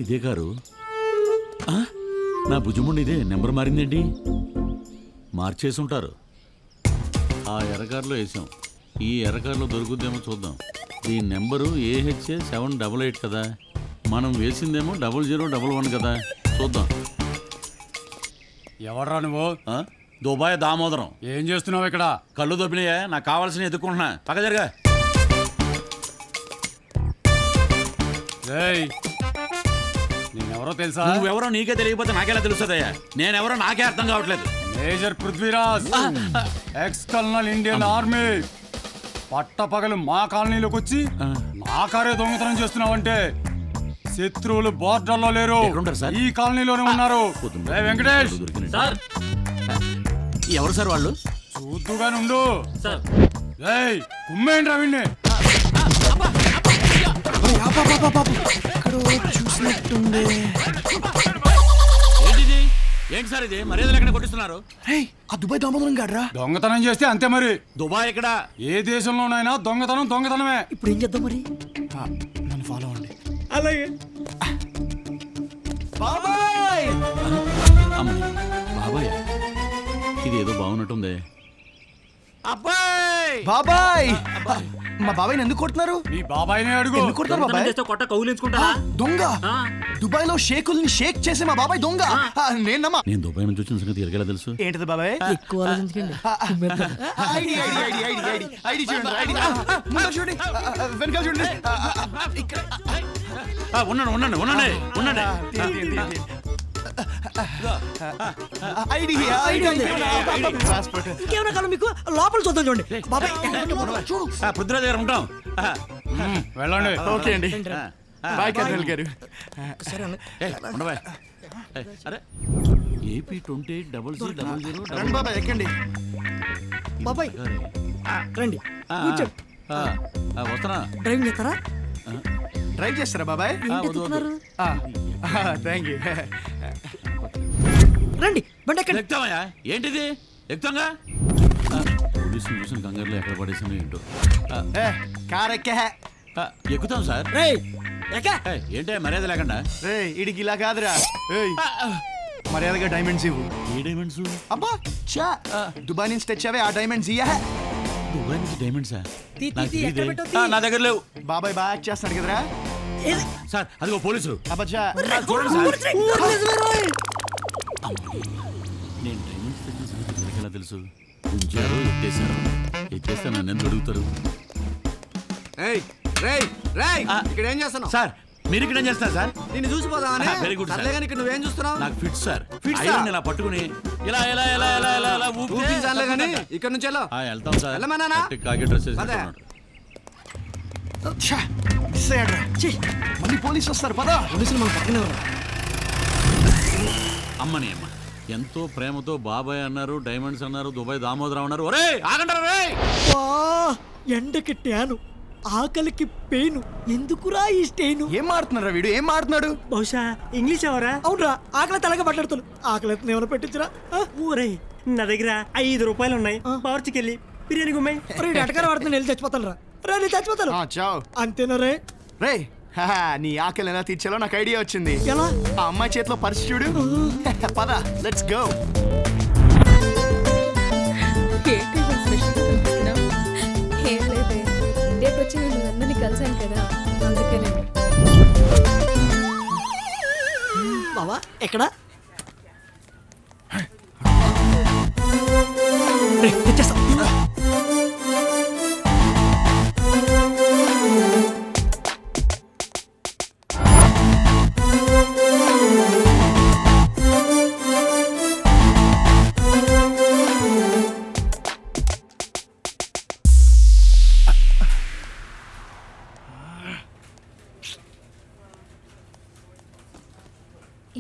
ఇదే కారు. నా భుజముండి ఇదే నెంబర్ మారిందేంటి? మార్చేసి ఉంటారు. ఆ ఎర్రకారులో వేసాం. ఈ ఎర్రకారులో దొరుకుద్దేమో చూద్దాం. దీని నెంబరు AHA 788 కదా. మనం వేసిందేమో 0011 కదా. చూద్దాం. ఎవర్రా నువ్వు? దుబాయ్ దామోదరం. ఏం చేస్తున్నావు ఇక్కడ? కళ్ళు దొబ్బినాయా? నాకు కావాల్సిన ఎత్తుకుంటున్నా. పక్క జరగా. నేనెవరో తెలుసా? నువ్వెవరో నీకే తెలియకపోతే నాకెలా తెలుస్తుందయ్యా? నేనెవరో నాకే అర్థం కావట్లేదు. Major Prithviraj, X colonel Indian army. పట్టపగలు మా కాలనీలోకి వచ్చి నా కారే దొంగతనం చేస్తున్నావంటే శత్రువులు బోర్డర్లో లేరు, ఈ కాలనీలోనే ఉన్నారు. వెంకటేష్, ఎవరు సార్ వాళ్ళు? చూద్దుగానే ఉండు. కుమ్మేంటి రవిని? ఏంటి సార్ ఇది? మర్యాదలు ఎక్కడ కొట్టిస్తున్నారు? దుబాయ్ దామోదరం గాడ్రా. దొంగతనం చేస్తే అంతే మరి. దుబాయ్ ఎక్కడ? ఏ దేశంలోనైనా దొంగతనం దొంగతనమే. ఇప్పుడు ఏం చేద్దాం మరి? నన్ను ఫాలో అవ్వండి. అలాగే. బాబాయ్, బాబాయ్, ఇది ఏదో బాగున్నట్టుంది. అబ్బాయ్, బాబాయ్, మా బాబాయ్ ఎందుకు కొడుతున్నారు? మీ బాబాయ్నే అడుగు. ఎందుకు కొడతారు బాబాయ్? దొంగ. దుబాయ్ లో షేకుల్ని షేక్ చేసే మా బాబాయ్ దొంగ. నేను దుబాయ్ నుంచి వచ్చిన సంగతి ఎరగేలా తెలుసు? ఏంటిది బాబాయ్? ఎక్కువ వెనకాల చూడండి. ఉండండి ఉండండి ఉండండి. ఇంకేమైనా కాలం మీకు లోపల చూద్దాం చూడండి. బాబాయ్ పృథ్వీరాజ్ దగ్గర ఉంటాం. వెళ్ళండి. ఓకే అండి. బాయ్ కర్నల్ గారు. అరే AP 280000. బాబాయ్ ఎక్కండి. బాబాయ్ రండి. వస్తున్నా. డ్రైవింగ్ చేస్తారా? డ్రైవ్ చేస్తారా బాబాయ్? Thank you. రండి బండి ఎక్కండి. ఎక్కుతామయ్యా. ఏంటిది? ఎక్కుతాంగా. పోలీసులు చూసిన కంగారులో ఎక్కడ పడేసాను ఏంటో. కార్ ఎక్కే. ఎక్కుతాం సార్. ఏంటే మర్యాద లేకుండా? ఇడికి ఇలా కాదురా. మర్యాదగా డైమండ్స్ ఇవ్వు. ఏ డైమండ్స్? అబ్బా చా, దుబాయ్ నుంచి తెచ్చావే ఆ డైమండ్స్ ఇయ్యా. దుబాయ్ నుంచి డైమండ్సా? నా దగ్గర లేవు. బాబాయ్ బాగా చేస్తాడు కదరా సార్. అదిగో పోలీసులు. అబ్బా చూడండి సార్. నేను డైమండ్స్ తెచ్చిన సంగతి ఎలా తెలుసు? ఉంచారు, ఎత్తేసారు. ఎత్తేస్తే నన్ను ఎందుకు అడుగుతారు? ఇక్కడ ఏం చేస్తున్నావు సార్? మీరు ఇక్కడ ఏం చేస్తారు సార్? నిన్ను చూసిపోదామని. Very good sir. ఇక్కడ నువ్వేం చూస్తున్నావు? నాకు ఫిట్ సార్. ఇలా పట్టుకుని ఇలా ఇలా ఇలా ఇలా ఇలా ఇలా ఊపించాలే కానీ ఇక్కడ నుంచి వెళ్తాం సార్. వెళ్ళమన్నా? కాకి డ్రెస్ మళ్ళీ పోలీసు వస్తారు. పదా పోలీసులు మన పక్కనే ఉన్నారు. అమ్మని అమ్మ ఎంతో ప్రేమతో బాబాయ్ అన్నారు, డైమండ్స్ అన్నారు, దుబాయ్ దామోదరం అన్నారు. ఒరే ఆగంటారా? ఎండకి ట్యాను, ఆకలికి పెయిన్, ఎందుకురా ఈ స్టెయిన్? ఏం మాడుతున్నారా వీడు? ఏం మాడుతున్నాడు? బహుశా ఇంగ్లీష్ ఎవరా? అవునరా, ఆకలి తెలగా మాట్లాడుతాను. ఆకలి ఏమైనా పెట్టించరా? ఊరై నా దగ్గర 5 రూపాయలు ఉన్నాయి. బావర్చికెళ్ళి బిర్యానీ గుమ్మాయి. ఎటకారం వాడుతున్నా. వెళ్ళి చచ్చిపోతాను రా. రే చచ్చిపోతాను. అంతేనా రే? రే నీ ఆకలి ఎలా తీర్చాలో నాకు ఐడియా వచ్చింది. ఎలా? ఆ అమ్మాయి చేతిలో పర్సు చూడు. పద లెట్స్ గో. వచ్చి నేను అందరినీ కలిసాను కదా, అందుకనే. బావా ఎక్కడా?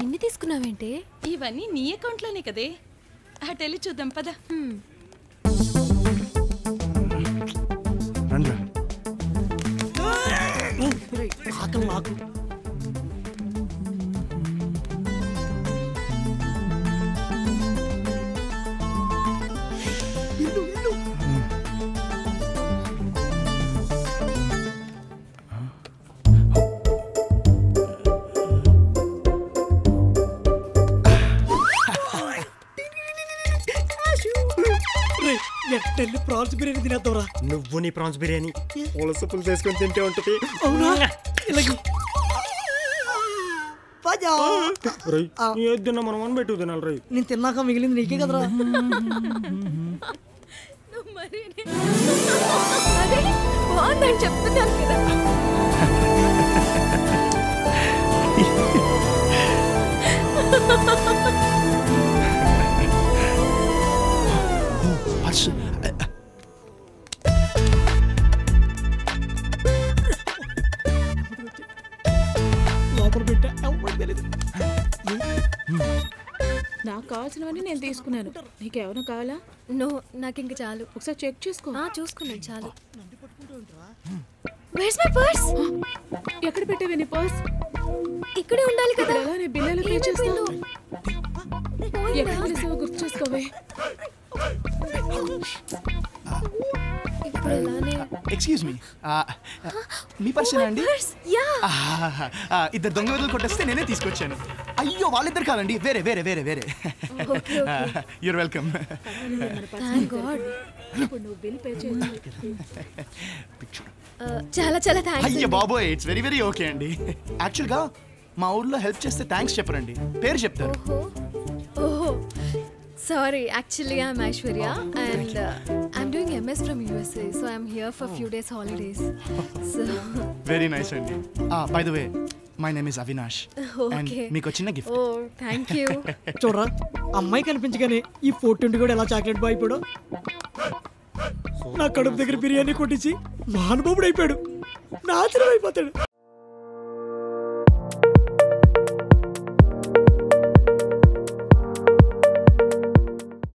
ఎన్ని తీసుకున్నావేంటే? ఇవన్నీ నీ అకౌంట్ లోనే కదే. అటెళ్ళి చూద్దాం పద. ఆకలి నాకు. వెళ్ళి ప్రాన్స్ బిర్యానీ తినేద్దాంరా. నువ్వు నీ ప్రాన్స్ బిర్యానీ పులుసు పులుసు వేసుకొని తింటే ఉంటుంది. అవునా ఇలాగే ఏది తిన్నా మనం అని పెట్టు తినాలి రై. నేను తిన్నాక మిగిలింది నీకే కదరా. అదే బాగుందని చెప్తున్నాను కదా. లోపల పెట్టా ఎవరికి తెలియదు. నాకు కావాల్సినవన్నీ నేను తీసుకున్నాను. నీకేమైనా కావాలా? నో నాకు ఇంక చాలు. ఒకసారి చెక్ చేసుకో. చూసుకున్నాను చాలు. Where's my purse? ఎక్కడ పెట్టావే నీ పర్స్? ఇక్కడే ఉండాలి కదా. ఎలా నీ బిల్లులు పే చేస్తావు? ఎక్కడ వేసావో గుర్తు చేసుకోవే. ఇప్పుడు అలానే ఎక్స్క్యూజ్ మీ, మీ పర్సన్ అండి? యా ఇద్దరు దొంగ వెదలు కొట్టేస్తే నేనే తీసుకొచ్చాను. అయ్యో వాళ్ళిద్దరు కాదండి, వేరే వేరే వేరే వేరే. You're welcome. Thank God. ఇప్పుడు నువ్వు బిల్ పే చేయాలి. చాలా చాలా థాంక్స్. అయ్యో బాబోయ్, ఇట్స్ వెరీ వెరీ ఓకే అండి. యాక్చువల్గా మా ఊర్లో హెల్ప్ చేస్తే థ్యాంక్స్ చెప్పరండి, పేరు చెప్తారు. ఓహో sorry, actually I'm Aishwarya and I'm doing MS from USA, so I'm here for few days holidays. So very nice అండి. By the way my name is Avinash and okay. మీకు చిన్న గిఫ్ట్. Oh, thank you. చూడరా అమ్మాయి కనిపించగానే ఈ 420 కూడా ఎలా chocolate boy ఇప్పుడు నా కడుపు దగ్గర బిర్యానీ కొట్టించి మహానుభావుడు అయిపోయాడు. నాశనం అయిపోతాడు.